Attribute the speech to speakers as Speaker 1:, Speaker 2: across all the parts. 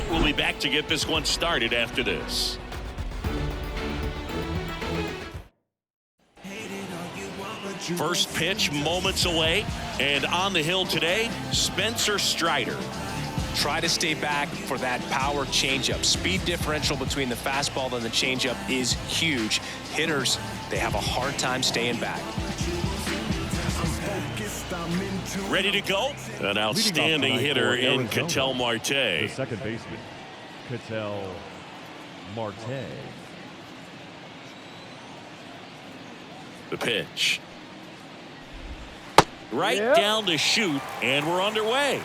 Speaker 1: right, we'll be back to get this one started after this. First pitch moments away, and on the hill today, Spencer Strider.
Speaker 2: Try to stay back for that power changeup. Speed differential between the fastball and the changeup is huge. Hitters, they have a hard time staying back.
Speaker 1: Ready to go? An outstanding hitter in Ketel Marte.
Speaker 3: The second baseman, Ketel Marte.
Speaker 1: The pitch. Right down to shoot, and we're underway.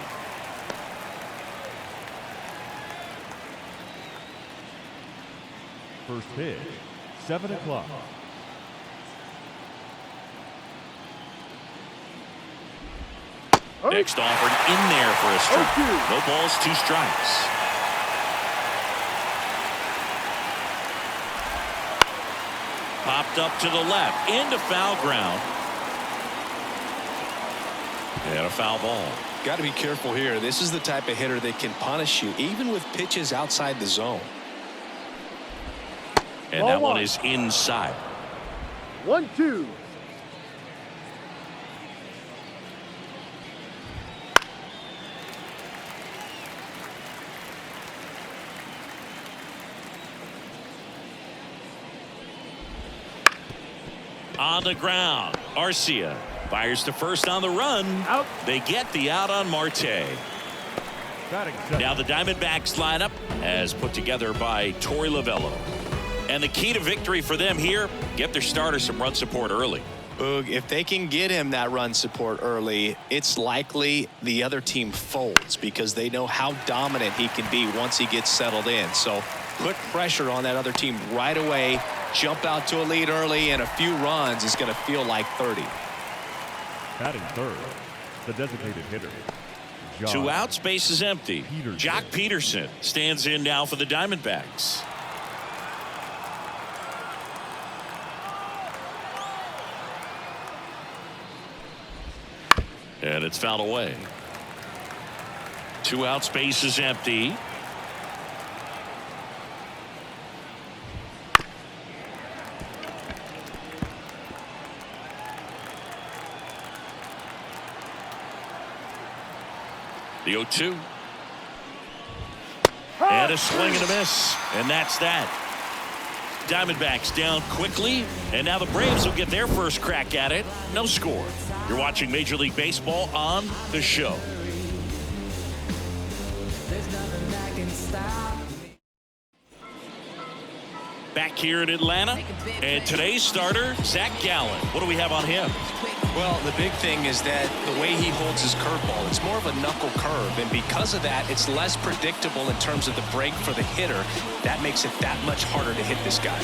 Speaker 3: First pitch, 7 o'clock.
Speaker 1: Next offered in there for a strike. No balls, 2 strikes. Popped up to the left, into foul ground. And a foul ball.
Speaker 2: Got to be careful here. This is the type of hitter that can punish you, even with pitches outside the zone.
Speaker 1: And that one is inside.
Speaker 4: 1-2.
Speaker 1: On the ground, Arcia fires to first on the run.
Speaker 4: Out.
Speaker 1: They get the out on Marte. Now the Diamondbacks lineup as put together by Torey Lovullo. And the key to victory for them here, get their starter some run support early.
Speaker 2: Boog, if they can get him that run support early, it's likely the other team folds because they know how dominant he can be once he gets settled in. So put pressure on that other team right away. Jump out to a lead early, and a few runs is going to feel like 30.
Speaker 3: Batting third, the designated hitter.
Speaker 1: 2 outs, base is empty. Jock Peterson stands in now for the Diamondbacks. And it's fouled away. 2 outs, base is empty. The 0-2. And a swing and a miss. And that's that. Diamondbacks down quickly. And now the Braves will get their first crack at it. No score. You're watching Major League Baseball on The Show. Back here in Atlanta. And today's starter, Zach Gallen. What do we have on him?
Speaker 2: Well, the big thing is that the way he holds his curveball, it's more of a knuckle curve, and because of that, it's less predictable in terms of the break for the hitter. That makes it that much harder to hit this guy.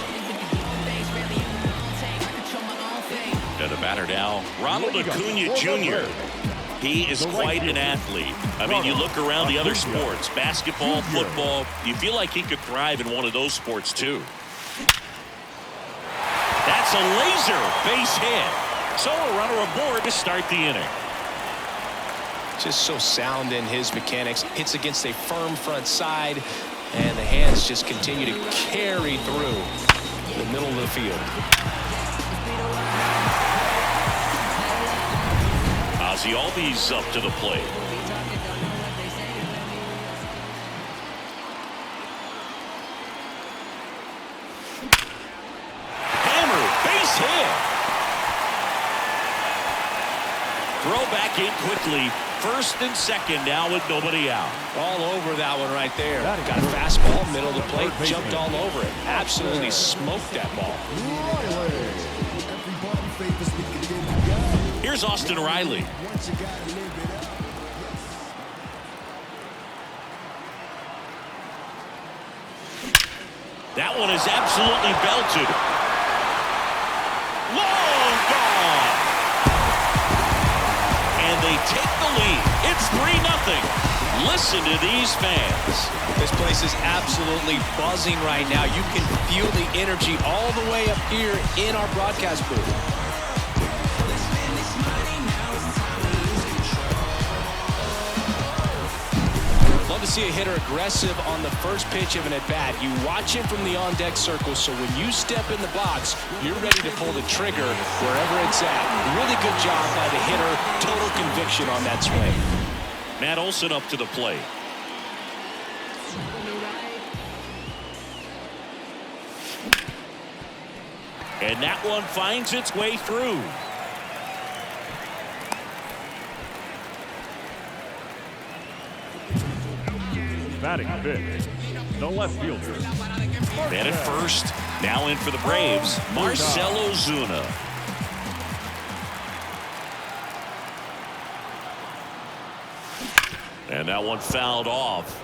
Speaker 1: And the batter now, Ronald Acuna Jr. He is quite an athlete. I mean, you look around the other sports, basketball, football, you feel like he could thrive in one of those sports too. That's a laser base hit. So a runner aboard to start the inning.
Speaker 2: Just so sound in his mechanics. Hits against a firm front side, and the hands just continue to carry through the middle of the field.
Speaker 1: Ozzie Albies up to the plate. Hammer, base hit. Throw back in quickly. First and second now with nobody out.
Speaker 2: All over that one right there. Got a fastball, middle of the plate, jumped all over it. Absolutely smoked that ball.
Speaker 1: Here's Austin Riley. That one is absolutely belted. Long ball. And they take the lead. It's 3-0. Listen to these fans.
Speaker 2: This place is absolutely buzzing right now. You can feel the energy all the way up here in our broadcast booth. Love to see a hitter aggressive on the first pitch of an at-bat, you watch him from the on-deck circle, so when you step in the box, you're ready to pull the trigger wherever it's at. Really good job by the hitter. Total conviction on that swing.
Speaker 1: Matt Olson up to the plate. And that one finds its way through.
Speaker 3: Batting fifth, the left fielder.
Speaker 1: Man at first, now in for the Braves, Marcell Ozuna. And that one fouled off.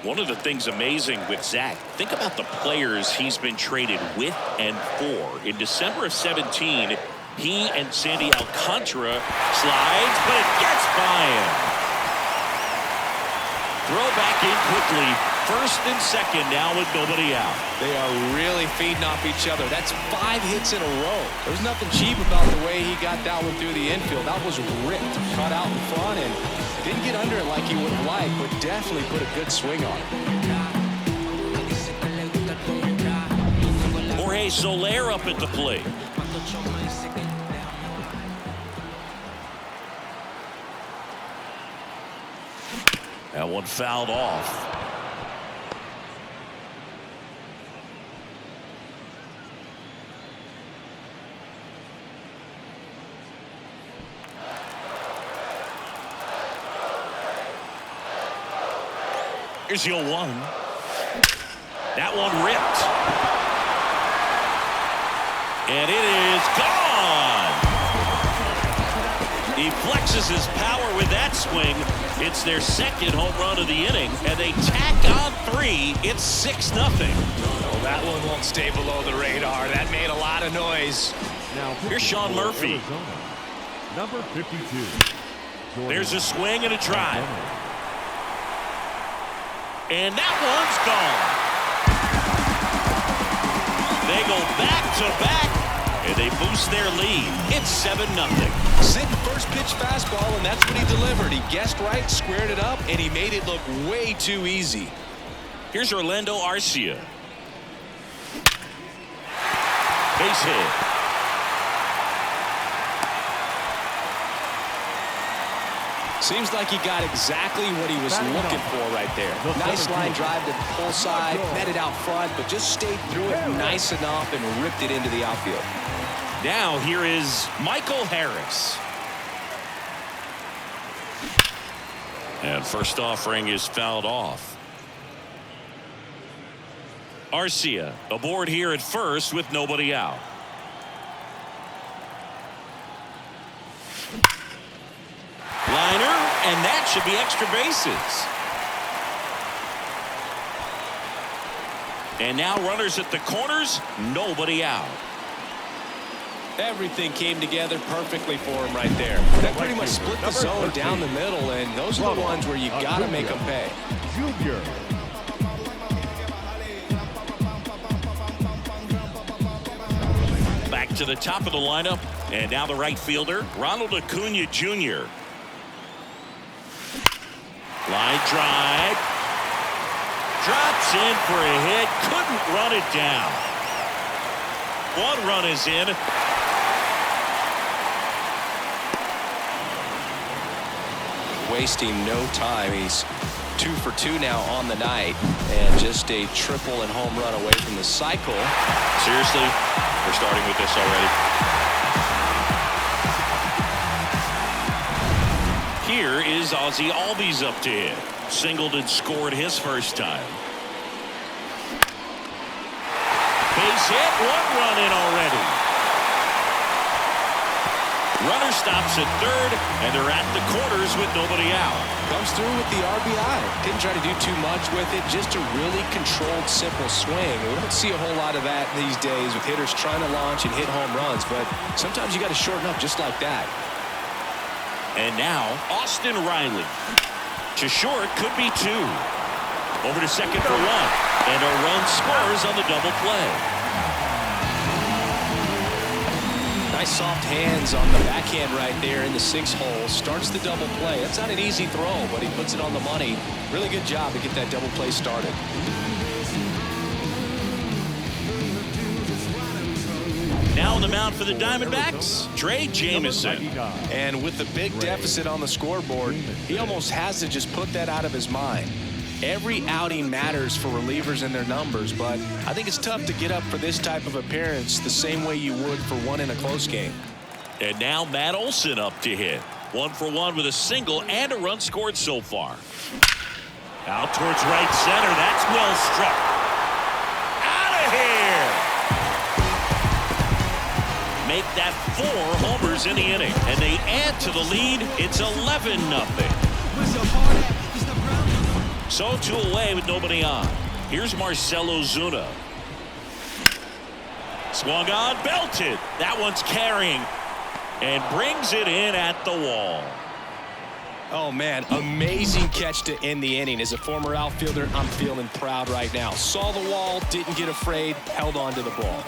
Speaker 1: One of the things amazing with Zach, think about the players he's been traded with and for. In December of 17, he and Sandy Alcantara slides, but it gets by him. Throw back in quickly. First and second now with nobody out.
Speaker 2: They are really feeding off each other. That's 5 hits in a row. There's nothing cheap about the way he got that one through the infield. That was ripped, cut out in front, and didn't get under it like he would have liked, but definitely put a good swing on it.
Speaker 1: Jorge Soler up at the plate. That one fouled off. Here's the 0-1. That one ripped. And it is gone. He flexes his power with that swing. It's their second home run of the inning, and they tack on 3. It's 6-0.
Speaker 2: Well, that one won't stay below the radar. That made a lot of noise.
Speaker 3: Now
Speaker 1: here's Sean Murphy.
Speaker 3: Arizona, number 52.
Speaker 1: There's a swing and a drive. And that one's gone. They go back-to-back, and they boost their lead. It's 7-0.
Speaker 2: Sitting first pitch fastball, and that's what he delivered. He guessed right, squared it up, and he made it look way too easy.
Speaker 1: Here's Orlando Arcia. Base hit.
Speaker 2: Seems like he got exactly what he was looking for right there. Nice line drive to the pull side, met it out front, but just stayed through it nice enough and ripped it into the outfield.
Speaker 1: Now here is Michael Harris. And first offering is fouled off. Arcia aboard here at first with nobody out. Liner, and that should be extra bases. And now runners at the corners, nobody out.
Speaker 2: Everything came together perfectly for him right there. That pretty much split the zone down the middle, and those are the ones where you got to make them pay.
Speaker 3: Junior.
Speaker 1: Back to the top of the lineup, and now the right fielder, Ronald Acuna Jr. Line drive. Drops in for a hit. Couldn't run it down. 1 run is in.
Speaker 2: Wasting no time. He's 2 for 2 now on the night, and just a triple and home run away from the cycle.
Speaker 1: Seriously, we're starting with this already. Here is Ozzie Albies up to hit. Singled and scored his first time. Base hit, 1 run in already. Runner stops at third, and they're at the corners with nobody out.
Speaker 2: Comes through with the RBI. Didn't try to do too much with it, just a really controlled, simple swing. We don't see a whole lot of that these days with hitters trying to launch and hit home runs, but sometimes you got to shorten up just like that.
Speaker 1: And now, Austin Riley. To short, could be 2. Over to second for 1. And a run scores on the double play.
Speaker 2: Nice soft hands on the backhand right there in the 6-hole. Starts the double play. That's not an easy throw, but he puts it on the money. Really good job to get that double play started.
Speaker 1: Now on the mound for the Diamondbacks, Trey Jamison.
Speaker 2: And with the big deficit on the scoreboard, he almost has to just put that out of his mind. Every outing matters for relievers and their numbers, but I think it's tough to get up for this type of appearance the same way you would for one in a close game.
Speaker 1: And now Matt Olson up to hit. 1 for 1 with a single and a run scored so far. Out towards right center. That's well struck. Out of here. Make that 4 homers in the inning, and they add to the lead. It's 11-0. So 2 away with nobody on. Here's Marcell Ozuna. Swung on, belted. That one's carrying and brings it in at the wall.
Speaker 2: Oh, man, amazing catch to end the inning. As a former outfielder, I'm feeling proud right now. Saw the wall, didn't get afraid, held on to the ball.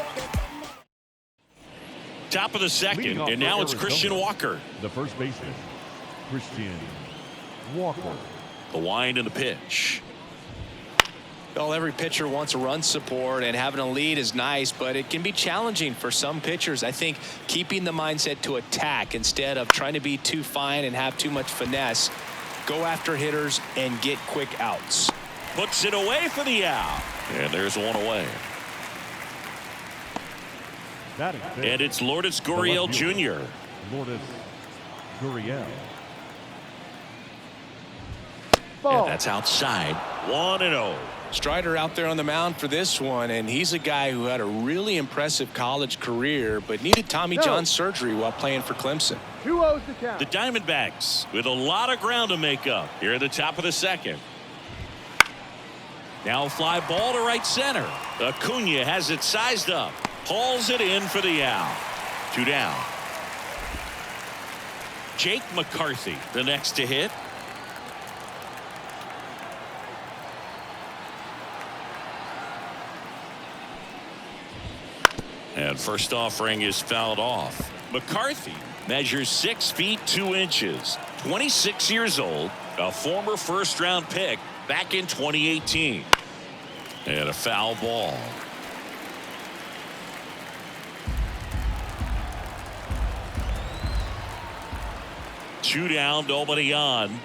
Speaker 1: Top of the second, and now it's Christian Walker.
Speaker 3: The first baseman, Christian Walker.
Speaker 1: The wind and the pitch.
Speaker 2: Well, every pitcher wants a run support, and having a lead is nice, but it can be challenging for some pitchers. I think keeping the mindset to attack instead of trying to be too fine and have too much finesse. Go after hitters and get quick outs.
Speaker 1: Puts it away for the out. And there's one away. And it's Lourdes Gurriel Jr.
Speaker 3: Lourdes Gurriel.
Speaker 1: And that's outside. 1-0.
Speaker 2: Strider out there on the mound for this one, and he's a guy who had a really impressive college career but needed Tommy John surgery while playing for Clemson.
Speaker 4: 2-0 to count.
Speaker 1: The Diamondbacks with a lot of ground to make up here at the top of the second. Now a fly ball to right center. Acuna has it sized up. Hauls it in for the out. 2 down. Jake McCarthy, the next to hit. And first offering is fouled off. McCarthy measures 6 feet 2 inches. 26 years old. A former first-round pick back in 2018. And a foul ball. Two down, nobody on.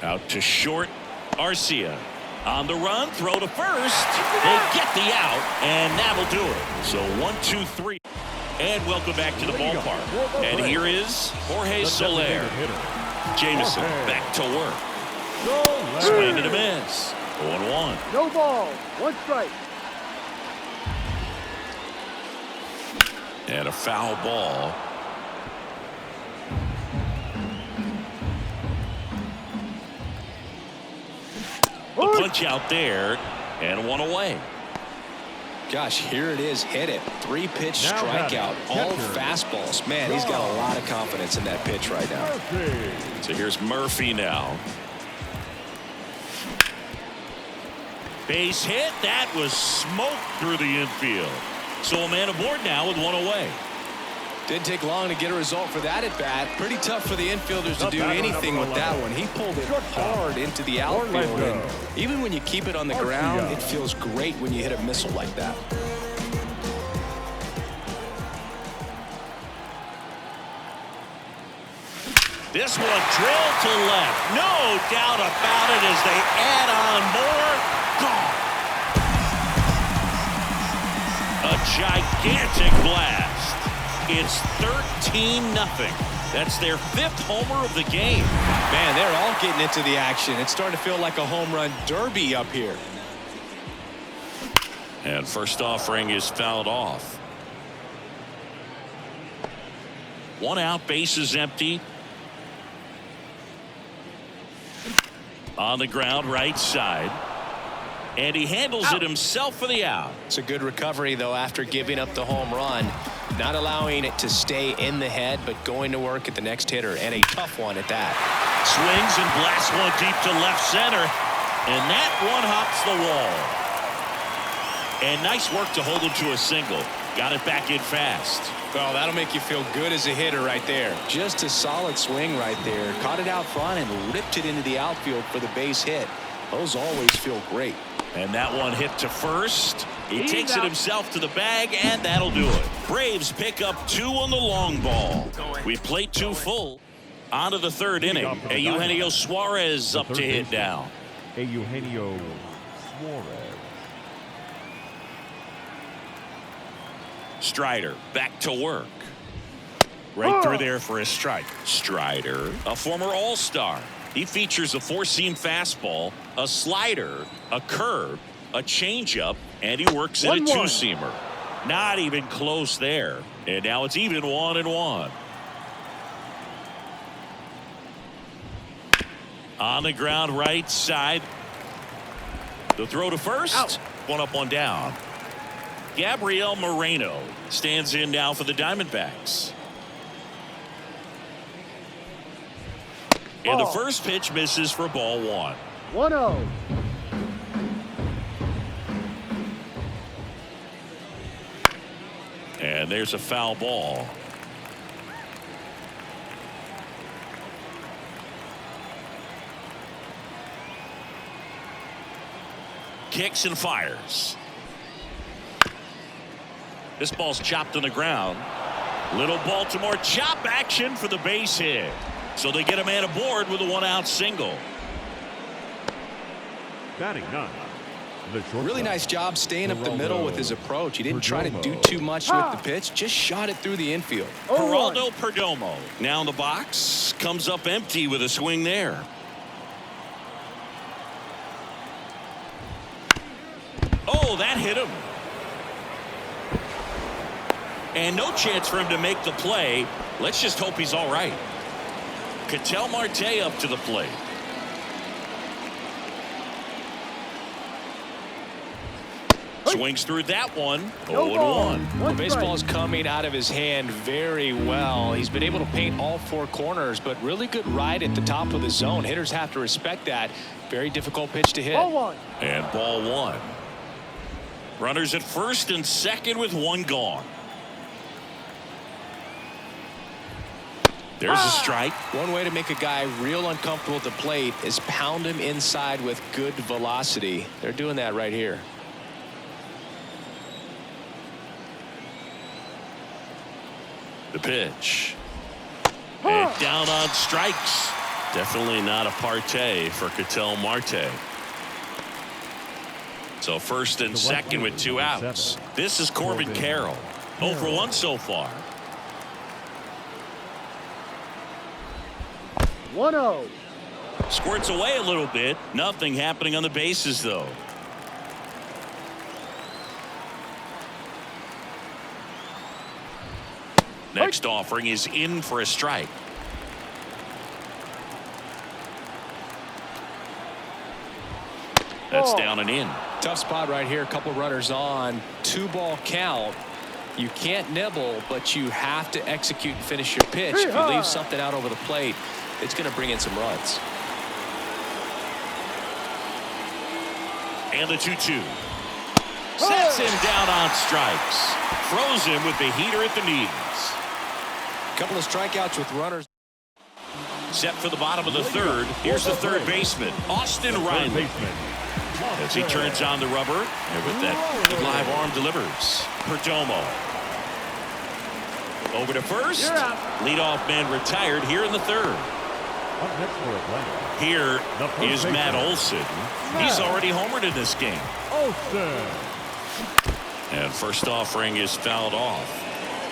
Speaker 1: Out to short. Arcia on the run, throw to first. They get the out, and that'll do it. So 1-2-3. And welcome back to the ballpark. And here is Jorge Soler. Jamison back to work. Swing and a miss. 0-1.
Speaker 4: No ball. 1 strike.
Speaker 1: And a foul ball. The punch out there, and 1 away.
Speaker 2: Gosh, here it is. Hit it. 3-pitch strikeout. All fastballs. Man, he's got a lot of confidence in that pitch right now.
Speaker 1: So here's Murphy now. Base hit. That was smoked through the infield. So a man aboard now with 1 away.
Speaker 2: Didn't take long to get a result for that at bat. Pretty tough for the infielders to do anything with that one. He pulled it hard into the outfield. And even when you keep it on the ground, it feels great when you hit a missile like that.
Speaker 1: This one drilled to left. No doubt about it as they add on more. Gone. A gigantic blast. It's 13-0. That's their 5th homer of the game.
Speaker 2: Man, they're all getting into the action. It's starting to feel like a home run derby up here.
Speaker 1: And first offering is fouled off. 1 out, bases empty. On the ground, right side. And he handles it himself for the out.
Speaker 2: It's a good recovery, though, after giving up the home run. Not allowing it to stay in the head, but going to work at the next hitter, and a tough one at that.
Speaker 1: Swings and blasts one deep to left center, and that one hops the wall. And nice work to hold him to a single. Got it back in fast.
Speaker 2: Well, that'll make you feel good as a hitter right there. Just a solid swing right there. Caught it out front and ripped it into the outfield for the base hit. Those always feel great.
Speaker 1: And that one hit to first. He takes it himself to the bag, and that'll do it. Braves pick up 2 on the long ball. We played 2 full. On to the 3rd inning. Eugenio Suarez up to hit now.
Speaker 3: Eugenio Suarez.
Speaker 1: Strider back to work. Right through there for a strike. Strider, a former All-Star. He features a 4-seam fastball, a slider, a curve, a changeup, and he works in a 2-seamer. Not even close there. And now it's even 1-1. On the ground right side. The throw to first.
Speaker 4: Out.
Speaker 1: 1 up, 1 down. Gabriel Moreno stands in now for the Diamondbacks. And the first pitch misses for ball 1.
Speaker 4: 1-0.
Speaker 1: And there's a foul ball. Kicks and fires. This ball's chopped on the ground. Little Baltimore chop action for the base hit. So they get a man aboard with a 1-out single.
Speaker 3: Batting 9.
Speaker 2: Really nice job staying up the middle with his approach. He didn't try to do too much with the pitch, just shot it through the infield.
Speaker 1: Geraldo Perdomo now in the box, comes up empty with a swing there. Oh, that hit him. And no chance for him to make the play. Let's just hope he's all right. Ketel Marte up to the plate. Swings through that one. 0-1.
Speaker 2: The baseball is coming out of his hand very well. He's been able to paint all 4 corners, but really good ride at the top of the zone. Hitters have to respect that. Very difficult pitch to hit.
Speaker 1: And ball 1. Runners at first and second with 1 gone. There's a strike.
Speaker 2: One way to make a guy real uncomfortable at the plate is pound him inside with good velocity. They're doing that right here.
Speaker 1: The pitch. And down on strikes. Definitely not a partay for Ketel Marte. So first and second with 2 outs. This is Corbin Carroll. 0 for 1 so far.
Speaker 4: 1-0.
Speaker 1: Squirts away a little bit. Nothing happening on the bases though. Next offering is in for a strike. That's down and in.
Speaker 2: Tough spot right here. A couple runners on. 2-ball count. You can't nibble, but you have to execute and finish your pitch. If you leave something out over the plate, it's going to bring in some runs.
Speaker 1: And the 2-2. Sets him down on strikes. Throws him with the heater at the knees.
Speaker 2: Couple of strikeouts with runners.
Speaker 1: Set for the bottom of the 3rd. Here's the 3rd baseman, Austin Riley. As he turns on the rubber, and with that live arm delivers. Perdomo. Over to first. Leadoff man retired here in the 3rd. Here is Matt Olson. He's already homered in this game. And first offering is fouled off.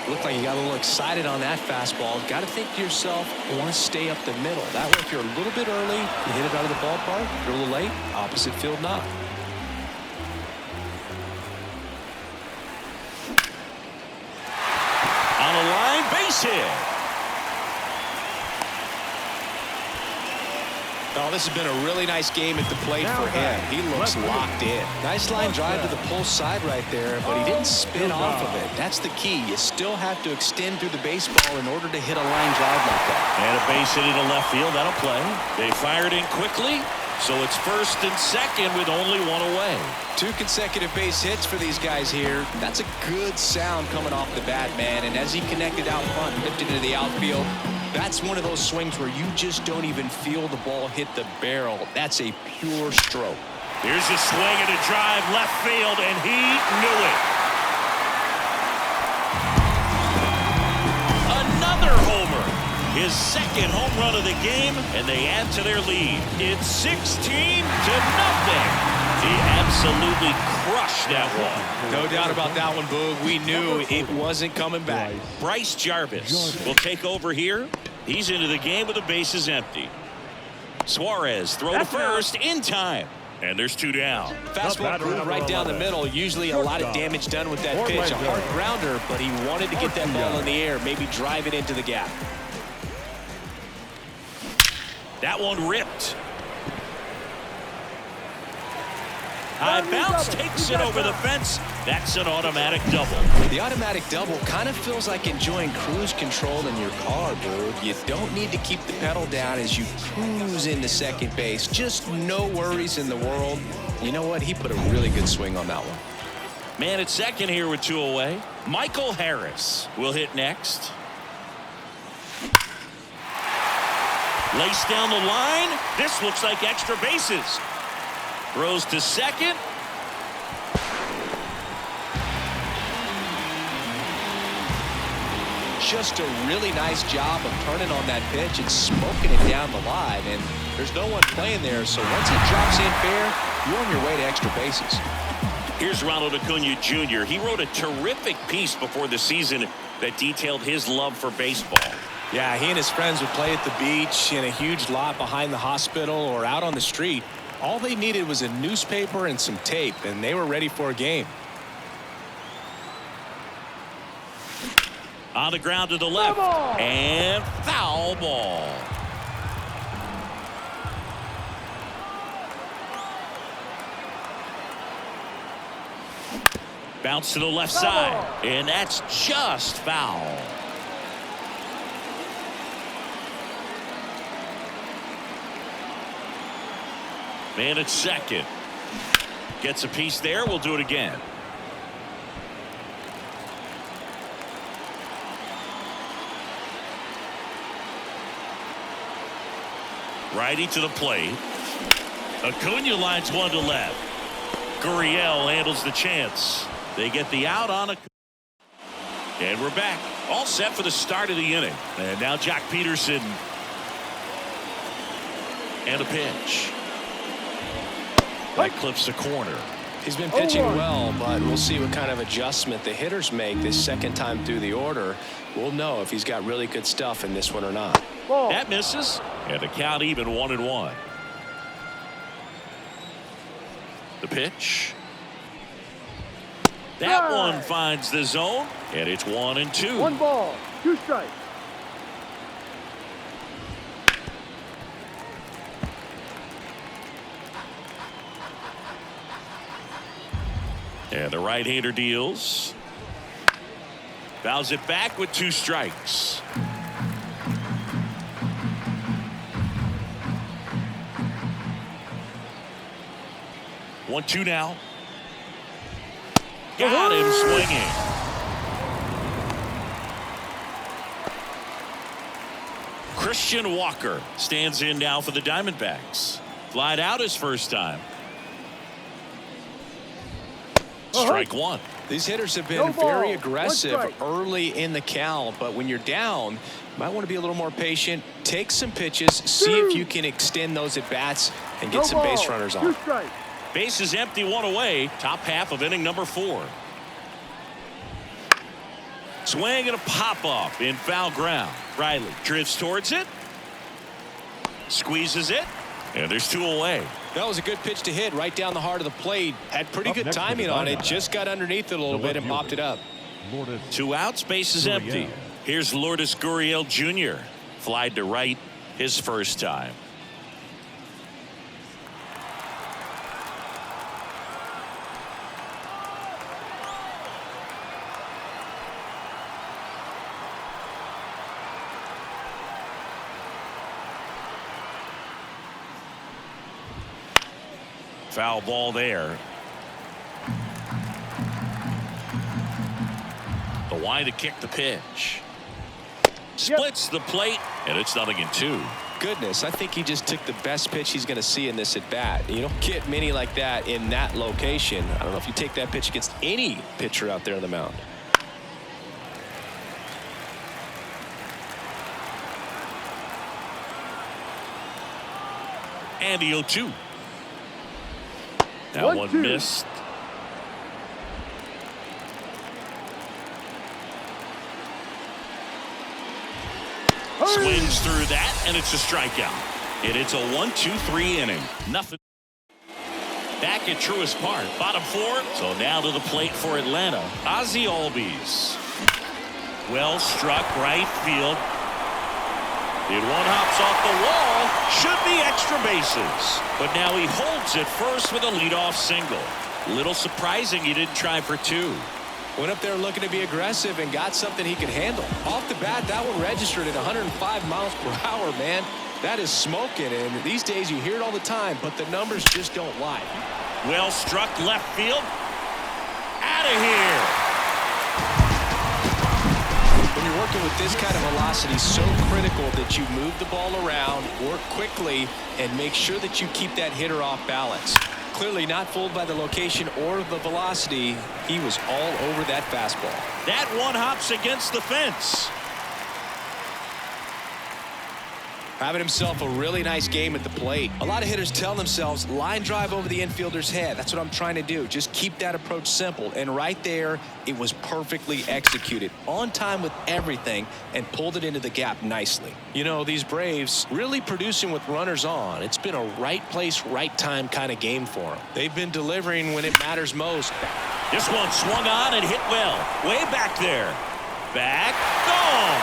Speaker 2: Looked like you got a little excited on that fastball. Got to think to yourself, you want to stay up the middle. That way, if you're a little bit early, you hit it out of the ballpark. If you're a little late, opposite field not.
Speaker 1: On a line, base hit.
Speaker 2: Oh, this has been a really nice game at the plate for him. He looks locked in. Nice line drive to the pull side right there, but he didn't spin off of it. That's the key. You still have to extend through the baseball in order to hit a line drive like that.
Speaker 1: And a base hit into left field. That'll play. They fired in quickly, So it's first and second with only one away.
Speaker 2: 2 consecutive base hits for these guys here. That's a good sound coming off the bat, man. And as he connected out front and lifted into the outfield, that's one of those swings where you just don't even feel the ball hit the barrel. That's a pure stroke.
Speaker 1: Here's a swing and a drive left field, and he knew it. Another homer. His second home run of the game, and they add to their lead. It's 16-0. He absolutely crushed that one.
Speaker 2: No doubt about that one, Boog. We knew it wasn't coming back.
Speaker 1: Bryce Jarvis will take over here. He's into the game with the bases empty. Suarez throw to first in time. And there's 2 down.
Speaker 2: Fastball groove right down the middle. Usually a lot of damage done with that pitch. A hard grounder, but he wanted to get that ball in the air, maybe drive it into the gap.
Speaker 1: That one ripped. High bounce takes it over the fence. That's an automatic double.
Speaker 2: The automatic double kind of feels like enjoying cruise control in your car, dude. You don't need to keep the pedal down as you cruise into second base. Just no worries in the world. You know what? He put a really good swing on that one.
Speaker 1: Man at second here with 2 away. Michael Harris will hit next. Lace down the line. This looks like extra bases. Throws to second.
Speaker 2: Just a really nice job of turning on that pitch and smoking it down the line. And there's no one playing there, so once it drops in fair, you're on your way to extra bases.
Speaker 1: Here's Ronald Acuna Jr. He wrote a terrific piece before the season that detailed his love for baseball.
Speaker 2: Yeah, he and his friends would play at the beach, in a huge lot behind the hospital, or out on the street. All they needed was a newspaper and some tape, and they were ready for a game.
Speaker 1: On the ground to the left. And foul ball. Bounce to the left side. And that's just foul. Man at second. Gets a piece there. We'll do it again. Righty to the plate. Acuna lines one to left. Gurriel handles the chance. They get the out on a. And we're back. All set for the start of the inning. And now Jack Peterson. And a pitch. That clips the corner.
Speaker 2: He's been pitching well, but we'll see what kind of adjustment the hitters make this second time through the order. We'll know if he's got really good stuff in this one or not.
Speaker 1: That misses. And the count even 1-1. The pitch. That one finds the zone, and it's 1-2.
Speaker 4: 1 ball, 2 strikes.
Speaker 1: And the right-hander deals. Fouls it back with 2 strikes. One, 2 now. Got him swinging. Christian Walker stands in now for the Diamondbacks. Flied out his first time. Strike 1.
Speaker 2: These hitters have been very aggressive early in the count, but when you're down, you might want to be a little more patient. Take some pitches, see if you can extend those at bats and get some base runners on.
Speaker 1: Base is empty, 1 away. Top half of inning number 4. Swing and a pop up in foul ground. Riley drifts towards it. Squeezes it. And there's 2 away.
Speaker 2: That was a good pitch to hit right down the heart of the plate. Had pretty good timing on it. Just got underneath it a little bit and popped it up.
Speaker 1: 2 outs, base is empty. Here's Lourdes Gurriel Jr. Flied to right his first time. Foul ball there. The wide to kick the pitch. Splits the plate, and it's 0-2.
Speaker 2: Goodness, I think he just took the best pitch he's going to see in this at bat. You don't get many like that in that location. I don't know if you take that pitch against any pitcher out there on the mound.
Speaker 1: And the 0-2. That one missed. Swings through that, and it's a strikeout. And it's a 1-2-3 inning. Nothing. Back at Truist Park, bottom 4. So now to the plate for Atlanta, Ozzie Albies. Well struck right field. It one hops off the wall. Should be extra bases. But now he holds it first with a leadoff single. Little surprising he didn't try for 2.
Speaker 2: Went up there looking to be aggressive and got something he could handle. Off the bat, that one registered at 105 miles per hour, man. That is smoking, and these days you hear it all the time, but the numbers just don't lie.
Speaker 1: Well struck left field. Out of here.
Speaker 2: When you're working with this kind of velocity, so critical that you move the ball around, work quickly, and make sure that you keep that hitter off balance. Clearly not fooled by the location or the velocity. He was all over that fastball.
Speaker 1: That one hops against the fence.
Speaker 2: Having himself a really nice game at the plate. A lot of hitters tell themselves line drive over the infielder's head. That's what I'm trying to do. Just keep that approach simple. And right there, it was perfectly executed. On time with everything and pulled it into the gap nicely. You know, these Braves really producing with runners on. It's been a right place, right time kind of game for them. They've been delivering when it matters most.
Speaker 1: This one swung on and hit well. Way back there. Back. Gone.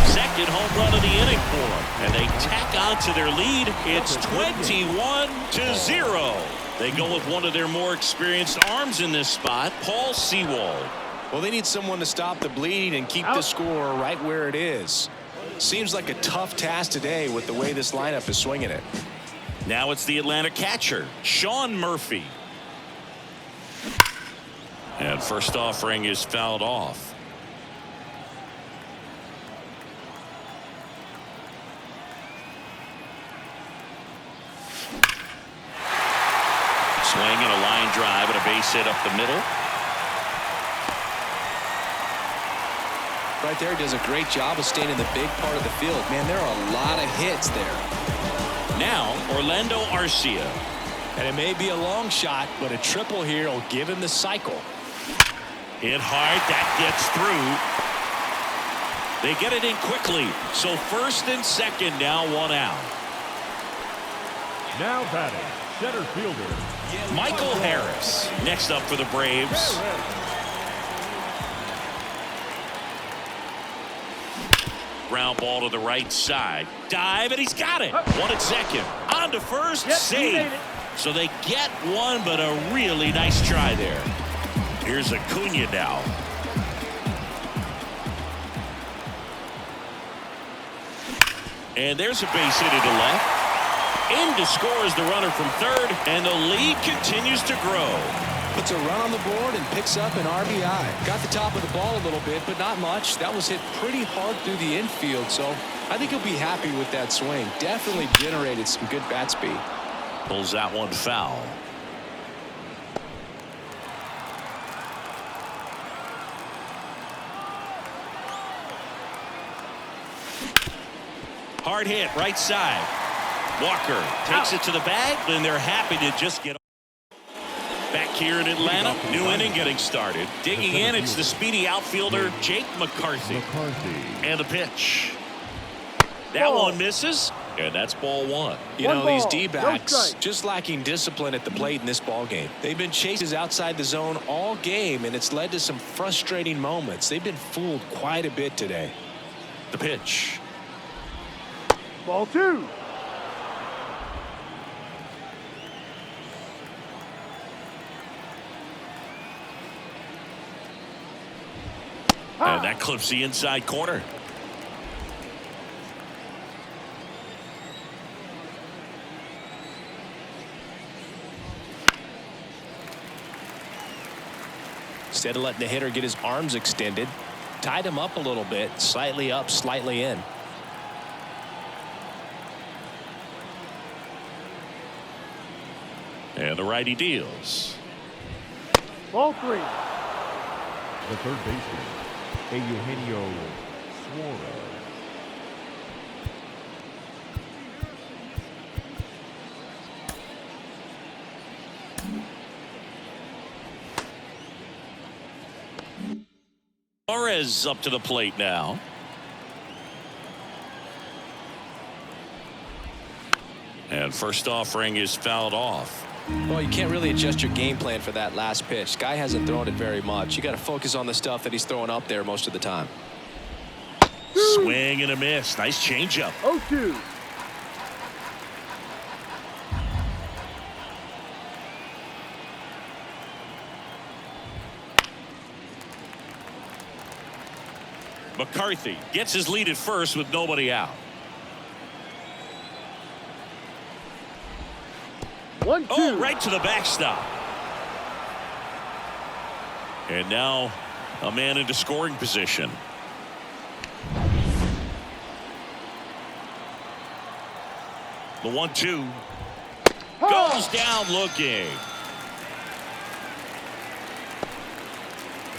Speaker 1: Second home run of the inning for them, and they tack on to their lead. It's 21-0. They go with one of their more experienced arms in this spot, Paul Sewald.
Speaker 2: Well, they need someone to stop the bleed and keep the score right where it is. Seems like a tough task today with the way this lineup is swinging it.
Speaker 1: Now it's the Atlanta catcher, Sean Murphy. And first offering is fouled off. Swing and a line drive and a base hit up the middle.
Speaker 2: Right there, does a great job of staying in the big part of the field. Man, there are a lot of hits there.
Speaker 1: Now Orlando Arcia.
Speaker 2: And it may be a long shot, but a triple here will give him the cycle.
Speaker 1: Hit hard, that gets through. They get it in quickly. So first and second, now one out.
Speaker 3: Now batting, center fielder
Speaker 1: Michael Harris. Next up for the Braves. Ground ball to the right side. Dive, and he's got it. One at second. On to first. Save. So they get one, but a really nice try there. Here's Acuna now. And there's a base hit to the left. In to score is the runner from third, and the lead continues to grow.
Speaker 2: Puts a run on the board and picks up an RBI. Got the top of the ball a little bit, but not much. That was hit pretty hard through the infield, so I think he'll be happy with that swing. Definitely generated some good bat speed.
Speaker 1: Pulls that one foul. Hard hit, right side. Walker takes it to the bag, and they're happy to just get back here in Atlanta. New inning getting started. Digging in, it's the speedy outfielder Jake McCarthy. And the pitch. That one misses, and that's ball one.
Speaker 2: You know, these D-backs just lacking discipline at the plate in this ball game. They've been chasing outside the zone all game, and it's led to some frustrating moments. They've been fooled quite a bit today.
Speaker 1: The pitch.
Speaker 4: Ball 2.
Speaker 1: And that clips the inside corner.
Speaker 2: Instead of letting the hitter get his arms extended, tied him up a little bit, slightly up, slightly in.
Speaker 1: And the righty deals.
Speaker 4: Ball 3.
Speaker 3: The third baseman, Eugenio Suarez.
Speaker 1: Suarez up to the plate now. And first offering is fouled off.
Speaker 2: Well, you can't really adjust your game plan for that last pitch. Guy hasn't thrown it very much. You got to focus on the stuff that he's throwing up there most of the time.
Speaker 1: Swing and a miss. Nice changeup.
Speaker 4: 0-2.
Speaker 1: McCarthy gets his lead at first with nobody out.
Speaker 4: 1-2.
Speaker 1: Oh, right to the backstop. And now a man into scoring position. The 1-2 goes down looking.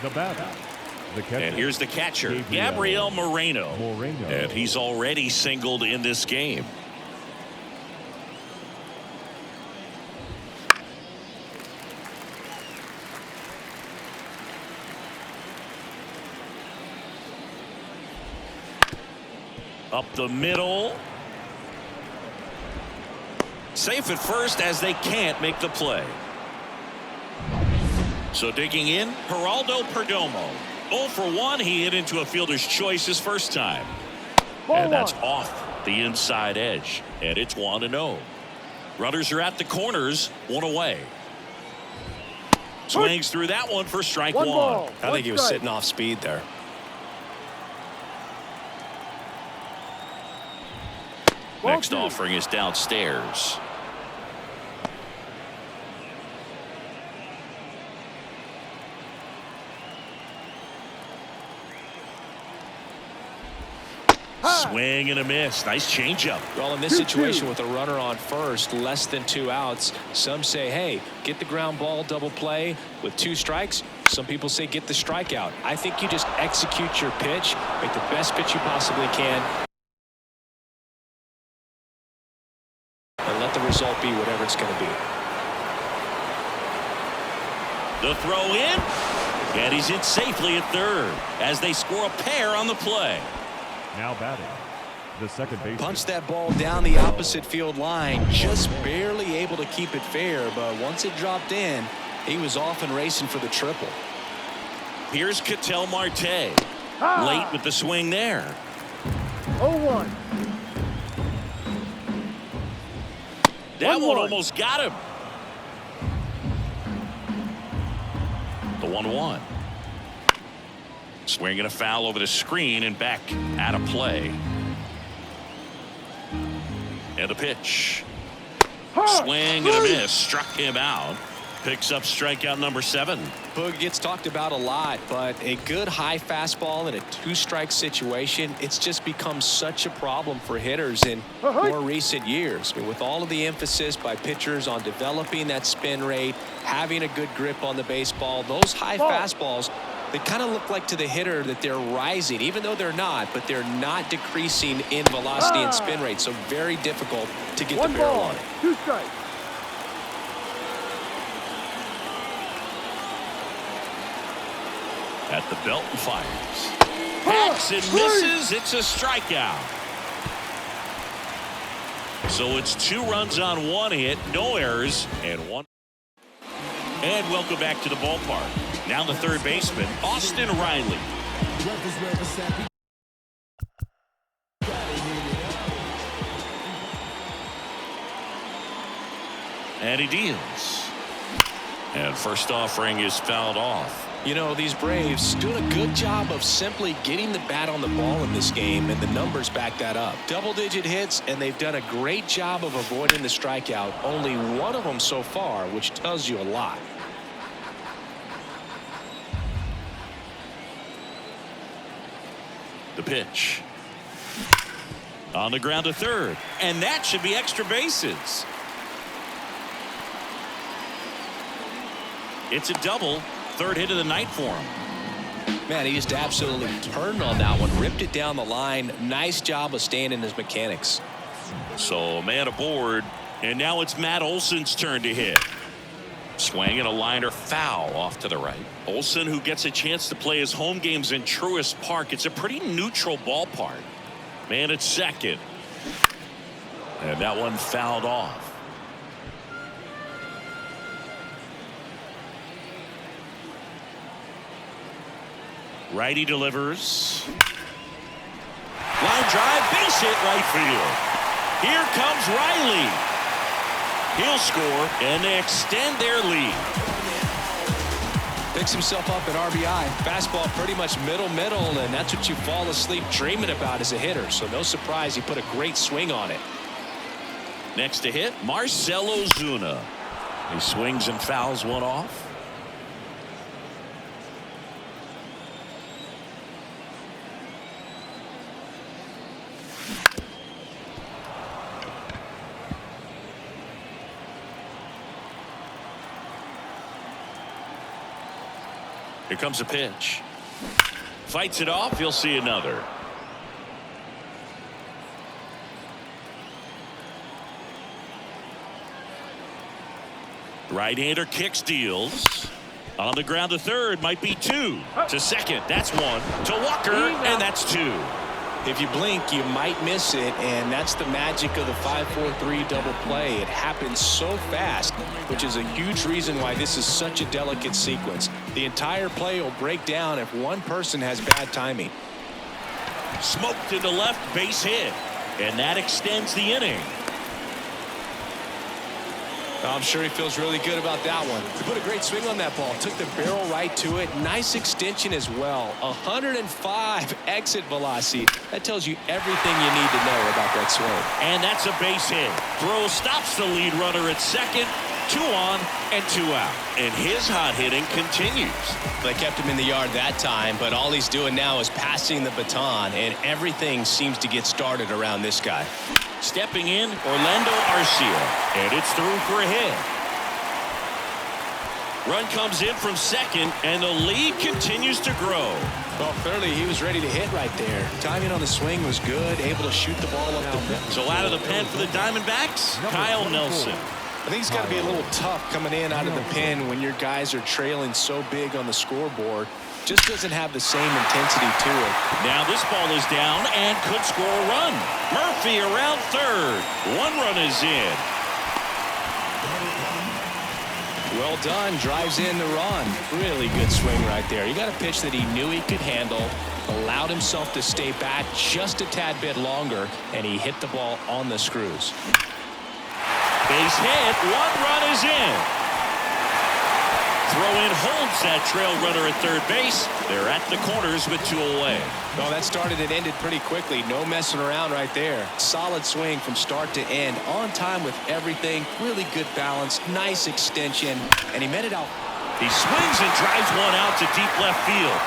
Speaker 3: The batter, the catcher.
Speaker 1: And here's the catcher, Gabriel Moreno.
Speaker 3: Moreno.
Speaker 1: And he's already singled in this game. Up the middle. Safe at first as they can't make the play. So digging in, Geraldo Perdomo. 0 for 1. He hit into a fielder's choice his first time. And that's off the inside edge. And it's 1-0. Runners are at the corners, 1 away. Swings through that one for strike 1.
Speaker 2: I think he was sitting off speed there.
Speaker 1: Next offering is downstairs. Swing and a miss. Nice changeup.
Speaker 2: Well, in this situation with a runner on first, less than 2 outs, some say, hey, get the ground ball double play with 2 strikes. Some people say get the strikeout. I think you just execute your pitch, make the best pitch you possibly can, and let the result be whatever it's going to be.
Speaker 1: The throw in, and he's in safely at third as they score a pair on the play.
Speaker 3: Now batting, the second baseman.
Speaker 2: Punched that ball down the opposite field line, just barely able to keep it fair, but once it dropped in, he was off and racing for the triple.
Speaker 1: Here's Ketel Marte. Late with the swing there.
Speaker 4: 0-1.
Speaker 1: That one almost got him. The 1-1. Swinging a foul over the screen and back out of play. And a pitch. Swing and a miss. Struck him out. Picks up strikeout number 7.
Speaker 2: Boog gets talked about a lot, but a good high fastball in a 2-strike situation, it's just become such a problem for hitters in more recent years. I mean, with all of the emphasis by pitchers on developing that spin rate, having a good grip on the baseball, those high fastballs, they kind of look like to the hitter that they're rising, even though they're not, but they're not decreasing in velocity and spin rate, so very difficult to get the barrel on it.
Speaker 4: 2 strikes.
Speaker 1: At the belt and fires. Hacks and misses. It's a strikeout. So it's 2 runs on 1 hit, no errors, and 1. And welcome back to the ballpark. Now the third baseman, Austin Riley. And he deals. And first offering is fouled off.
Speaker 2: You know, these Braves doing a good job of simply getting the bat on the ball in this game, and the numbers back that up. Double-digit hits, and they've done a great job of avoiding the strikeout. Only 1 of them so far, which tells you a lot.
Speaker 1: The pitch. On the ground to third. And that should be extra bases. It's a double. Third hit of the night for him.
Speaker 2: Man, he just absolutely turned on that one. Ripped it down the line. Nice job of staying in his mechanics.
Speaker 1: So man aboard. And now it's Matt Olson's turn to hit. Swing and a liner foul off to the right. Olson, who gets a chance to play his home games in Truist Park. It's a pretty neutral ballpark. Man at second. And that one fouled off. Righty delivers. Line drive, base hit right field. Here comes Riley. He'll score, and they extend their lead.
Speaker 2: Picks himself up at RBI. Fastball pretty much middle, and that's what you fall asleep dreaming about as a hitter. So no surprise he put a great swing on it.
Speaker 1: Next to hit, Marcell Ozuna. He swings and fouls one off. Here comes a pitch. Fights it off. You'll see another. Right-hander kicks, deals. On the ground to third, might be two. To second, that's one. To Walker, and that's two.
Speaker 2: If you blink, you might miss it, and that's the magic of the 5-4-3 double play. It happens so fast, which is a huge reason why this is such a delicate sequence. The entire play will break down if one person has bad timing.
Speaker 1: Smoked into left, base hit, and that extends the inning.
Speaker 2: I'm sure he feels really good about that one. He put a great swing on that ball. Took the barrel right to it. Nice extension as well. 105 exit velocity. That tells you everything you need to know about that swing.
Speaker 1: And that's a base hit. Throw stops the lead runner at second. 2 on and 2 out. And his hot hitting continues.
Speaker 2: They kept him in the yard that time, but all he's doing now is passing the baton, and everything seems to get started around this guy.
Speaker 1: Stepping in, Orlando Arcia, and it's through for a hit. Run comes in from second, and the lead continues to grow.
Speaker 2: Well, clearly he was ready to hit right there. Timing on the swing was good, able to shoot the ball up the field.
Speaker 1: So out of the pen for the Diamondbacks, Kyle Nelson.
Speaker 2: I think it's got to be a little tough coming in out of the pen when your guys are trailing so big on the scoreboard. Just doesn't have the same intensity to it.
Speaker 1: Now this ball is down and could score a run. Murphy around third. 1 run is in.
Speaker 2: Well done. Drives in the run. Really good swing right there. He got a pitch that he knew he could handle, allowed himself to stay back just a tad bit longer, and he hit the ball on the screws.
Speaker 1: Base hit. 1 run is in. Throw in holds that trail runner at third base. They're at the corners with 2 away.
Speaker 2: No, that started and ended pretty quickly. No messing around right there. Solid swing from start to end. On time with everything. Really good balance. Nice extension. And he met it out.
Speaker 1: He swings and drives one out to deep left field.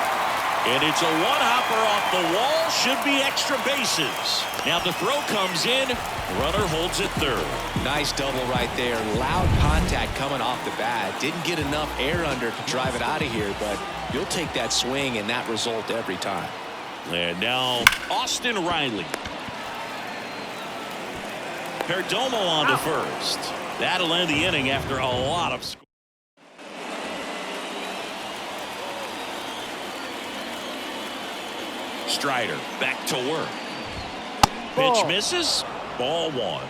Speaker 1: And it's a one-hopper off the wall. Should be extra bases. Now the throw comes in. Runner holds it third.
Speaker 2: Nice double right there. Loud contact coming off the bat. Didn't get enough air under to drive it out of here, but you'll take that swing and that result every time.
Speaker 1: And now Austin Riley. Perdomo on to first. That'll end the inning after a lot of scoring. Strider back to work. Pitch misses. Ball 1.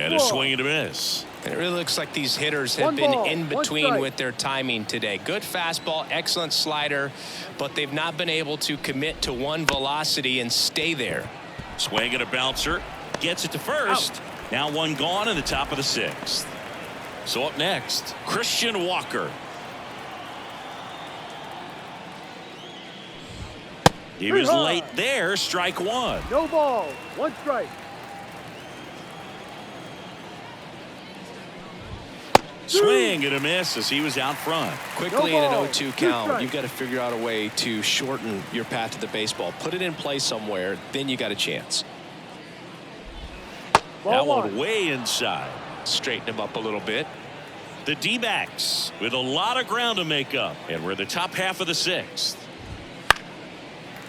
Speaker 1: And a swing and a miss.
Speaker 2: And it really looks like these hitters have been in between with their timing today. Good fastball, excellent slider, but they've not been able to commit to one velocity and stay there.
Speaker 1: Swing and a bouncer. Gets it to first. Out. Now 1 gone in the top of the 6th. So up next, Christian Walker. He was late there. Strike 1.
Speaker 4: No ball. 1 strike.
Speaker 1: Swing and a miss as he was out front.
Speaker 2: Quickly
Speaker 4: No
Speaker 2: in an
Speaker 4: ball.
Speaker 2: 0-2
Speaker 4: Two
Speaker 2: count,
Speaker 4: strikes.
Speaker 2: you've got to figure out a way to shorten your path to the baseball. Put it in play somewhere, then you got a chance.
Speaker 1: That
Speaker 4: Ball
Speaker 1: one way inside.
Speaker 2: Straighten him up a little bit.
Speaker 1: The D-backs with a lot of ground to make up. And we're in the top half of the 6th.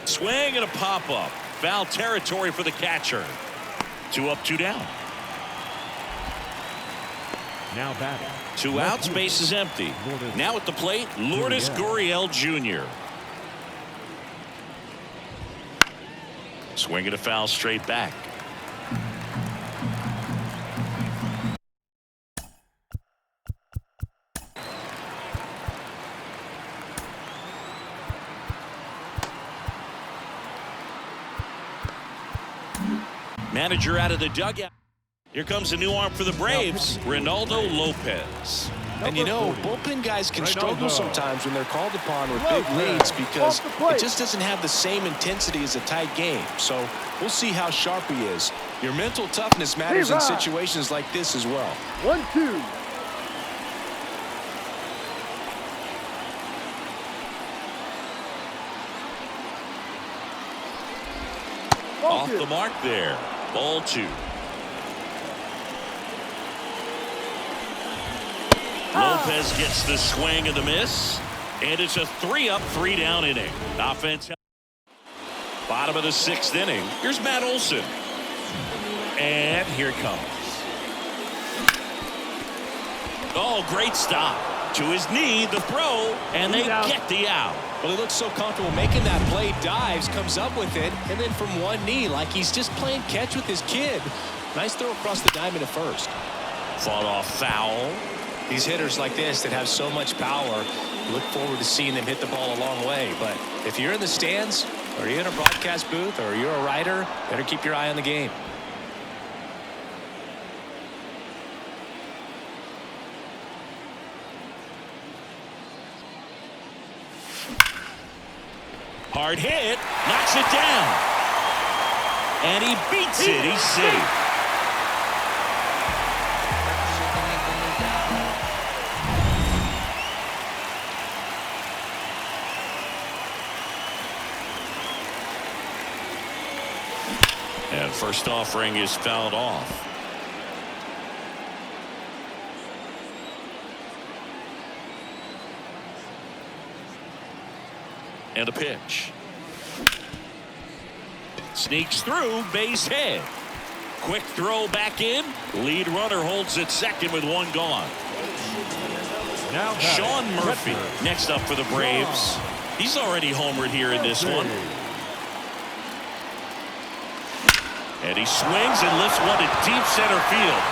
Speaker 1: Swing and a pop-up. Foul territory for the catcher. 2 up, 2 down.
Speaker 3: Now batting.
Speaker 1: 2 outs, base is empty. Now at the plate, Lourdes Gurriel Jr. Swing and a foul straight back. Manager out of the dugout. Here comes a new arm for the Braves, Ronaldo Lopez.
Speaker 2: And you know, bullpen guys can struggle sometimes when they're called upon with big
Speaker 4: Lopez.
Speaker 2: leads because
Speaker 4: Off the plate.
Speaker 2: it just doesn't have the same intensity as a tight game. So we'll see how sharp he is. Your mental toughness matters in
Speaker 4: Hey,
Speaker 2: situations like this as well.
Speaker 4: 1-2.
Speaker 1: Off the mark there. Ball 2. Lopez gets the swing and the miss. And it's a 3 up, 3 down inning. Offense. Bottom of the 6th inning. Here's Matt Olson. And here it comes. Oh, great stop. To his knee, the throw, and they get the out.
Speaker 2: Well, he looks so comfortable making that play. Dives, comes up with it, and then from one knee, like he's just playing catch with his kid. Nice throw across the diamond to first.
Speaker 1: Fought off foul.
Speaker 2: These hitters like this that have so much power, look forward to seeing them hit the ball a long way. But if you're in the stands, or you're in a broadcast booth, or you're a writer, better keep your eye on the game.
Speaker 1: Hard hit, knocks it down. And he beats it. He's safe. And first offering is fouled off. And a pitch. Sneaks through, base hit. Quick throw back in. Lead runner holds at second with 1 gone.
Speaker 3: Now
Speaker 1: Sean Murphy next up for the Braves. He's already homered here in this one. And he swings and lifts one to deep center field.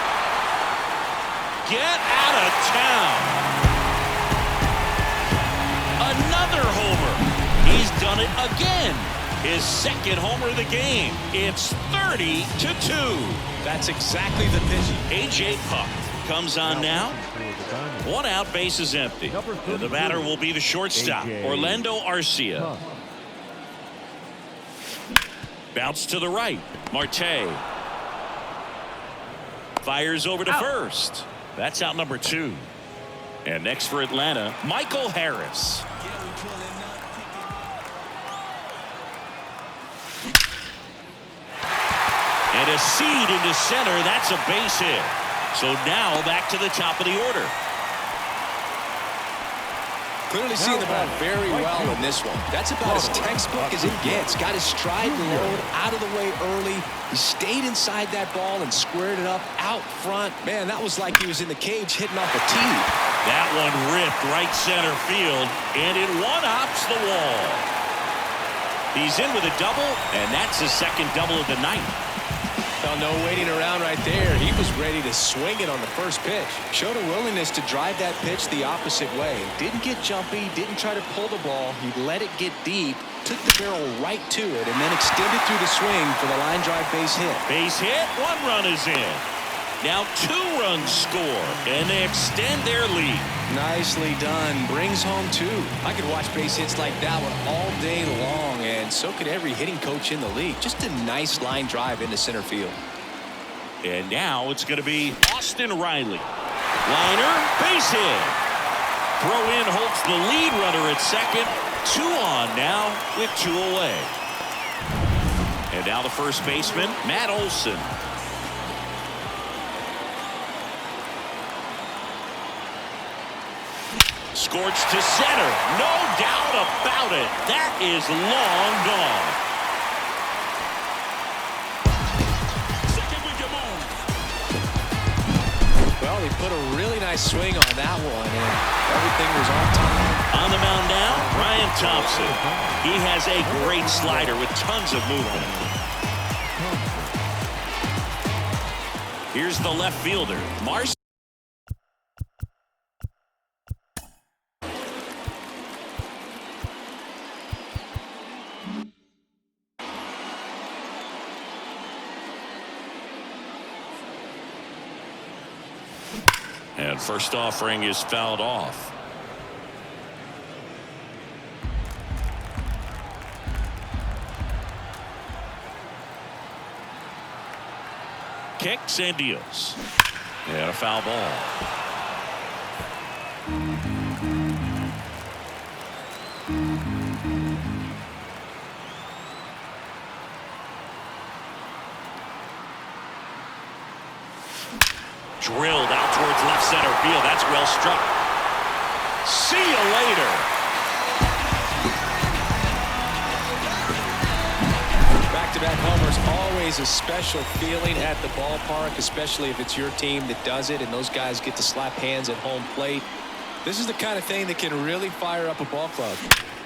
Speaker 1: Get out of town. Another homer. He's done it again. His 2nd homer of the game. It's 30-2.
Speaker 2: That's exactly the pitch.
Speaker 1: A.J. Puck comes on now. 1 out, base is empty. And the batter will be the shortstop, Orlando Arcia. Bounce to the right. Marte. Fires over to first. That's out number 2. And next for Atlanta, Michael Harris. And a seed into center. That's a base hit. So now back to the top of the order.
Speaker 2: Clearly seeing the ball very well in this one. That's about as textbook as it gets. Got his stride load out of the way early. He stayed inside that ball and squared it up out front. Man, that was like he was in the cage hitting off a tee.
Speaker 1: That one ripped right center field, and it one-hops the wall. He's in with a double, and that's his 2nd double of the night.
Speaker 2: Well, no waiting around right there. He was ready to swing it on the first pitch. Showed a willingness to drive that pitch the opposite way. Didn't get jumpy, didn't try to pull the ball. He let it get deep, took the barrel right to it, and then extended through the swing for the line drive base hit.
Speaker 1: Base hit, 1 run is in. Now 2 runs score, and they extend their lead.
Speaker 2: Nicely done. Brings home 2. I could watch base hits like that one all day long, and so could every hitting coach in the league. Just a nice line drive into center field.
Speaker 1: And now it's going to be Austin Riley. Liner, base hit. Throw in holds the lead runner at second. 2 on now with 2 away. And now the first baseman, Matt Olson. Scorched to center. No doubt about it. That is long gone.
Speaker 2: Well, he put a really nice swing on that one, and everything was on time.
Speaker 1: On the mound now, Ryan Thompson. He has a great slider with tons of movement. Here's the left fielder, Marcy. And first offering is fouled off. Kicks and deals. And a foul ball. Drilled out towards left center field. That's well struck. See you later.
Speaker 2: Back-to-back homers, always a special feeling at the ballpark, especially if it's your team that does it and those guys get to slap hands at home plate. This is the kind of thing that can really fire up a ball club.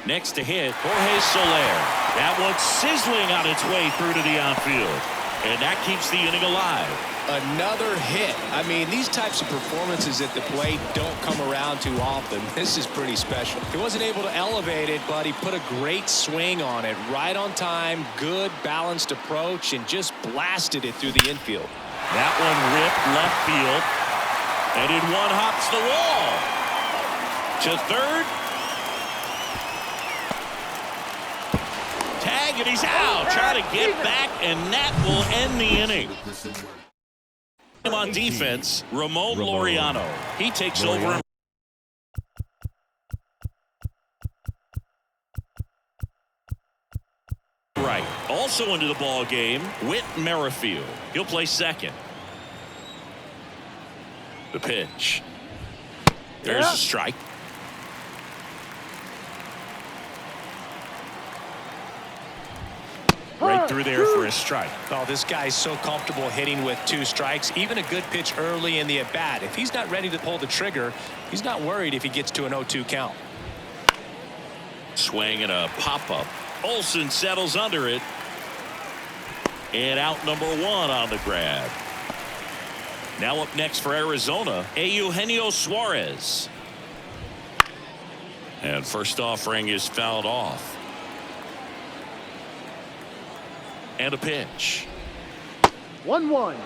Speaker 1: Next to hit, Jorge Soler. That one's sizzling on its way through to the outfield. And that keeps the inning alive.
Speaker 2: Another hit. I mean, these types of performances at the plate don't come around too often. This is pretty special. He wasn't able to elevate it, but he put a great swing on it. Right on time, good balanced approach, and just blasted it through the infield.
Speaker 1: That one ripped left field. And in one hops the wall. To third. Tag, and he's out. Try to get back, and that will end the inning. On defense, Ramon Laureano. He takes over. Right. Also into the ball game, Whit Merrifield. He'll play second. The pitch. There's a strike. Right through there for a strike.
Speaker 2: Oh, this guy's so comfortable hitting with 2 strikes. Even a good pitch early in the at-bat. If he's not ready to pull the trigger, he's not worried if he gets to an 0-2 count.
Speaker 1: Swing and a pop-up. Olson settles under it. And out number 1 on the grab. Now up next for Arizona, Eugenio Suarez. And first offering is fouled off. And a pitch.
Speaker 4: 1-1.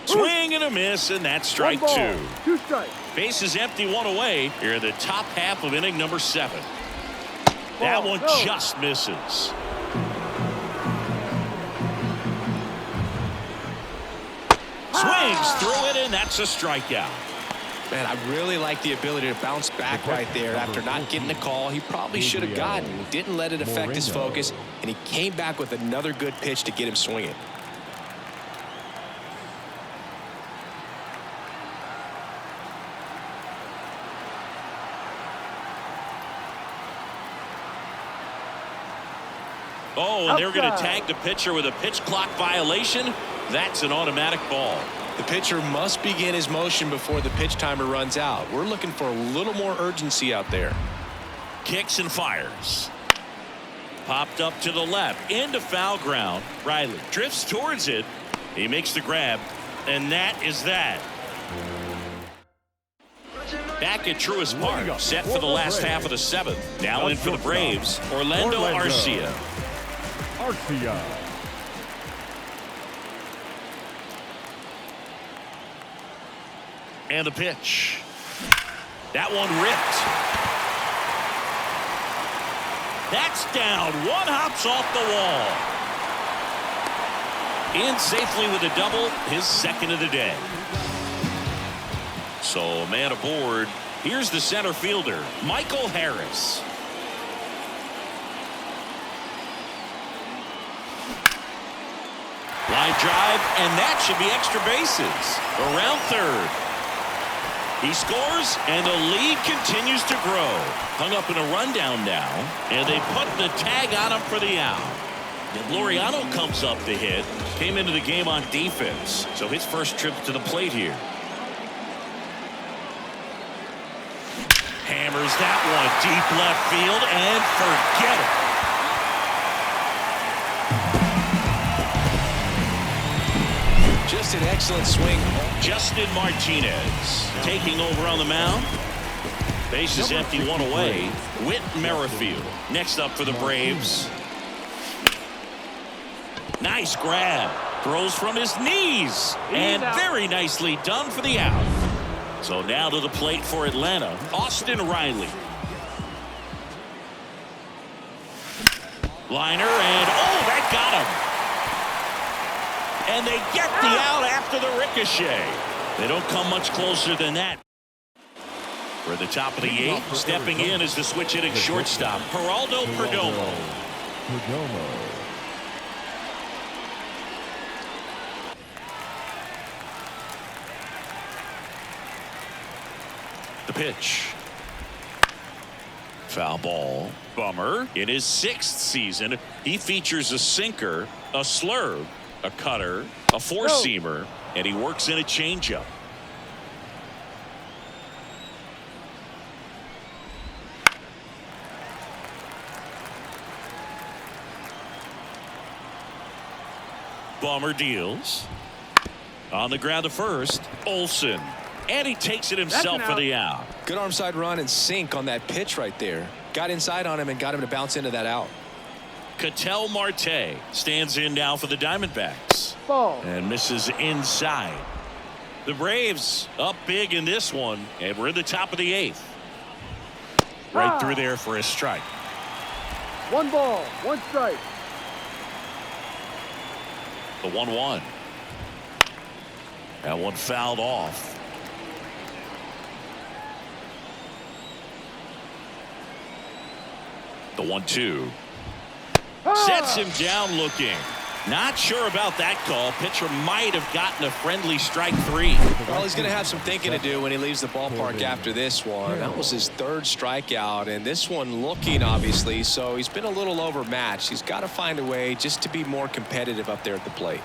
Speaker 1: Swing and a miss, and that's strike 2.
Speaker 4: 2 strikes.
Speaker 1: Base is empty, 1 away. Here in the top half of inning number 7. That one just misses. Swings through it, and that's a strikeout.
Speaker 2: Man, I really like the ability to bounce back right there after not getting the call he probably should have gotten. Didn't let it affect his focus, and he came back with another good pitch to get him swinging.
Speaker 1: Oh, and they're going to tag the pitcher with a pitch clock violation. That's an automatic ball.
Speaker 2: The pitcher must begin his motion before the pitch timer runs out. We're looking for a little more urgency out there.
Speaker 1: Kicks and fires. Popped up to the left into foul ground. Riley drifts towards it. He makes the grab, and that is that. Back at Truist Park, set for the last half of the 7th. Now in for the Braves, Orlando Arcia. And a pitch. That one ripped. That's down. One hops off the wall. In safely with a double, his second of the day. So a man aboard. Here's the center fielder, Michael Harris. Line drive, and that should be extra bases. Around third. He scores, and the lead continues to grow. Hung up in a rundown now, and they put the tag on him for the out. And Laureano comes up to hit. Came into the game on defense, so his first trip to the plate here. Hammers that one deep left field, and forget it.
Speaker 2: Just an excellent swing.
Speaker 1: Justin Martinez taking over on the mound. Base is empty, one away. Whit Merrifield next up for the Braves. Nice grab. Throws from his knees. And very nicely done for the out. So now to the plate for Atlanta, Austin Riley. Liner, and oh, that got him. And they get the out after the ricochet. They don't come much closer than that. For the top of the eighth, stepping in is the switch hitting shortstop, Geraldo Perdomo. The pitch. Foul ball. Bummer. In his 6th season, he features a sinker, a slurve, a cutter, a four-seamer, and he works in a changeup. Bummer deals. On the ground to first, Olsen. And he takes it himself for the out.
Speaker 2: Good arm side run and sink on that pitch right there. Got inside on him and got him to bounce into that out.
Speaker 1: Ketel Marte stands in now for the Diamondbacks.
Speaker 4: Ball.
Speaker 1: And misses inside. The Braves up big in this one, and we're in the top of the 8th. Right through there for a strike.
Speaker 4: 1 ball, 1 strike.
Speaker 1: The 1-1. That one fouled off. The 1-2. Sets him down looking. Not sure about that call. Pitcher might have gotten a friendly strike 3.
Speaker 2: Well, he's going to have some thinking to do when he leaves the ballpark after this one. That was his 3rd strikeout, and this one looking, obviously, so he's been a little overmatched. He's got to find a way just to be more competitive up there at the plate.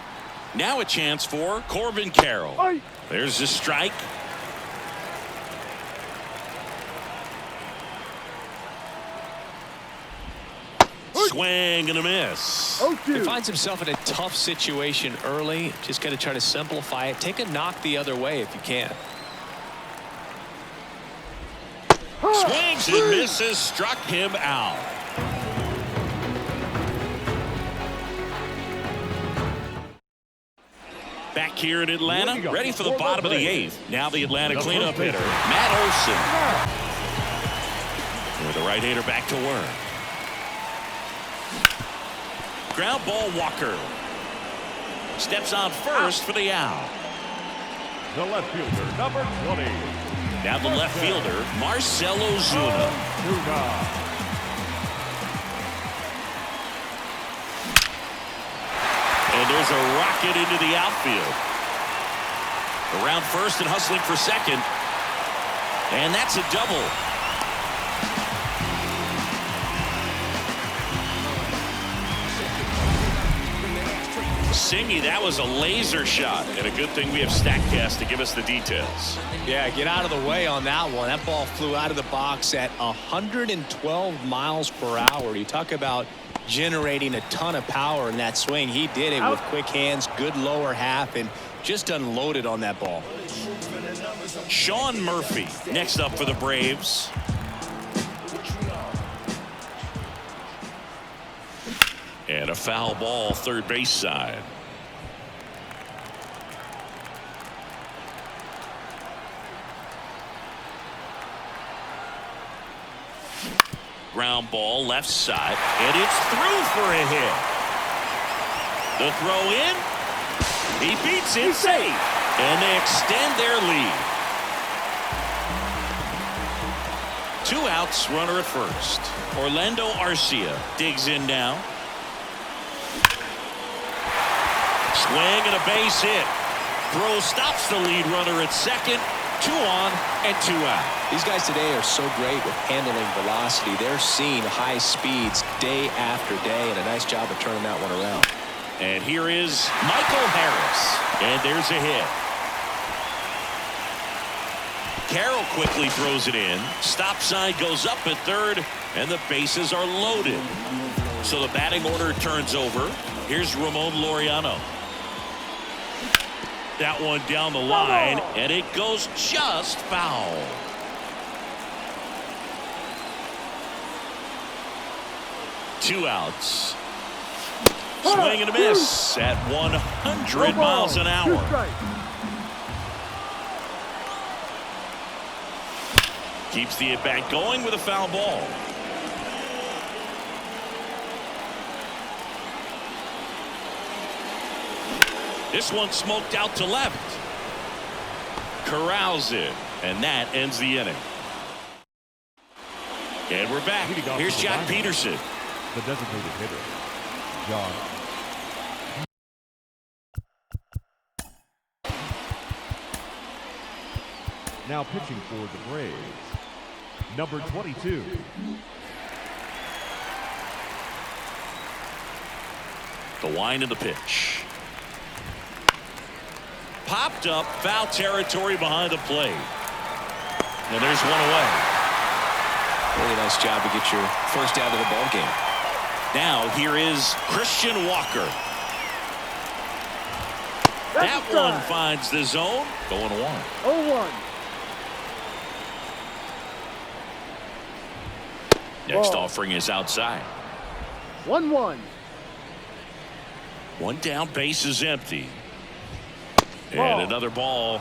Speaker 1: Now a chance for Corbin Carroll. There's the strike. Swing and a miss.
Speaker 2: He finds himself in a tough situation early. Just got to try to simplify it. Take a knock the other way if you can.
Speaker 1: Swings and misses. Struck him out. Back here in Atlanta, ready for the bottom of the 8th. Now the Atlanta cleanup hitter, Matt Olson. With the right-hander back to work. Ground ball, Walker. Steps on first for the out.
Speaker 3: The left fielder, number 20.
Speaker 1: Now the left fielder, Marcell Ozuna. And there's a rocket into the outfield. Around first and hustling for second. And that's a double. Singy, that was a laser shot, and a good thing we have StatCast to give us the details.
Speaker 2: Yeah, get out of the way on that one. That ball flew out of the box at 112 miles per hour. You talk about generating a ton of power in that swing. He did it with quick hands, good lower half, and just unloaded on that ball.
Speaker 1: Sean Murphy next up for the Braves. And a foul ball, third base side. Ground ball, left side, and it's through for a hit. The throw in, He beats it safe. And they extend their lead. 2 outs, runner at first. Orlando Arcia digs in now. Swing and a base hit. Throw stops the lead runner at second. 2 on and 2 out.
Speaker 2: These guys today are so great with handling velocity. They're seeing high speeds day after day, and a nice job of turning that one around.
Speaker 1: And here is Michael Harris. And there's a hit. Carroll quickly throws it in. Stop sign goes up at third, and the bases are loaded. So the batting order turns over. Here's Ramon Laureano. That one down the line, and it goes just foul. Two outs. Swing and a miss at 100 miles an hour. Keeps the at-bat going with a foul ball. This one smoked out to left. Corrals it, and that ends the inning. And we're back. Here's Jack Peterson.
Speaker 3: The designated hitter, John. Now pitching for the Braves, number 22.
Speaker 1: The wind of the pitch. Popped up, foul territory behind the plate. And there's one away.
Speaker 2: Really nice job to get your first out of the ball game.
Speaker 1: Now here is Christian Walker. That one finds the zone. Going 1.
Speaker 4: 0-1.
Speaker 1: Next offering is outside.
Speaker 4: 1-1.
Speaker 1: One down, base is empty. And another ball.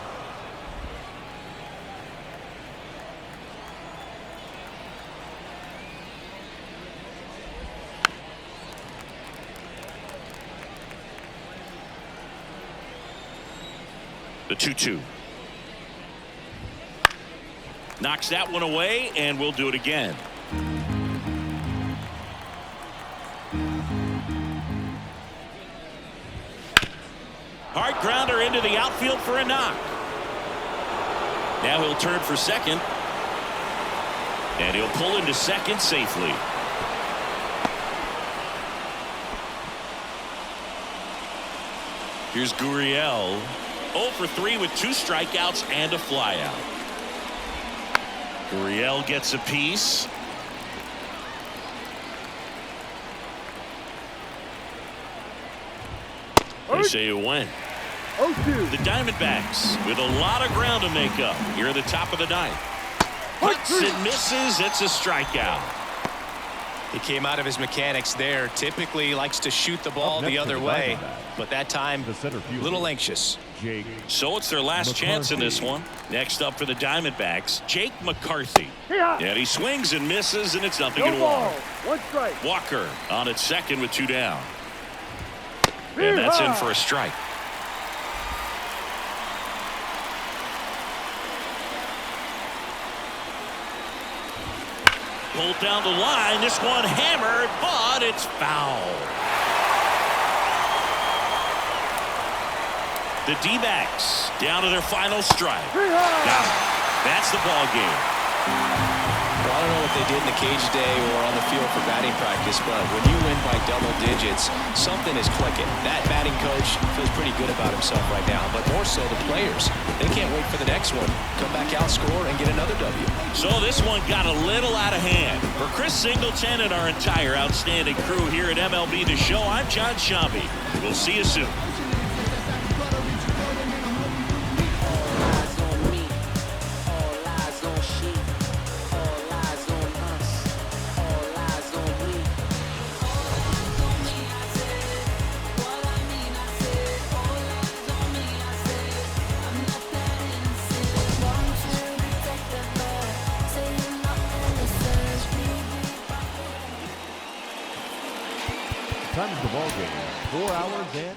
Speaker 1: The 2-2. Knocks that one away, and we'll do it again. Hard grounder into the outfield for a knock. Now he'll turn for second. And he'll pull into second safely. Here's Gurriel. 0 for 3 with 2 strikeouts and a flyout. Gurriel gets a piece. They say a win.
Speaker 4: 0-2.
Speaker 1: The Diamondbacks with a lot of ground to make up here at the top of the ninth. Hits and misses. It's a strikeout.
Speaker 2: He came out of his mechanics there. Typically likes to shoot the ball the other way, but that time a little anxious.
Speaker 1: So it's their last chance in this one. Next up for the Diamondbacks, Jake McCarthy. And he swings and misses, and it's nothing at
Speaker 4: 1 strike.
Speaker 1: Walker on at second with 2 down. And that's in for a strike. Pulled down the line. This one hammered, but it's foul. The D-backs down to their final strike. Now, that's the ball game.
Speaker 2: Well, I don't know what they did in the cage today or on the field for batting practice, but when you win by double digits, something is clicking. That batting coach feels pretty good about himself right now, but more so the players. They can't wait for the next one. Come back out, score, and get another W.
Speaker 1: So this one got a little out of hand. For Chris Singleton and our entire outstanding crew here at MLB The Show, I'm John Shambi. We'll see you soon.
Speaker 3: Time of the ball game, 4 hours and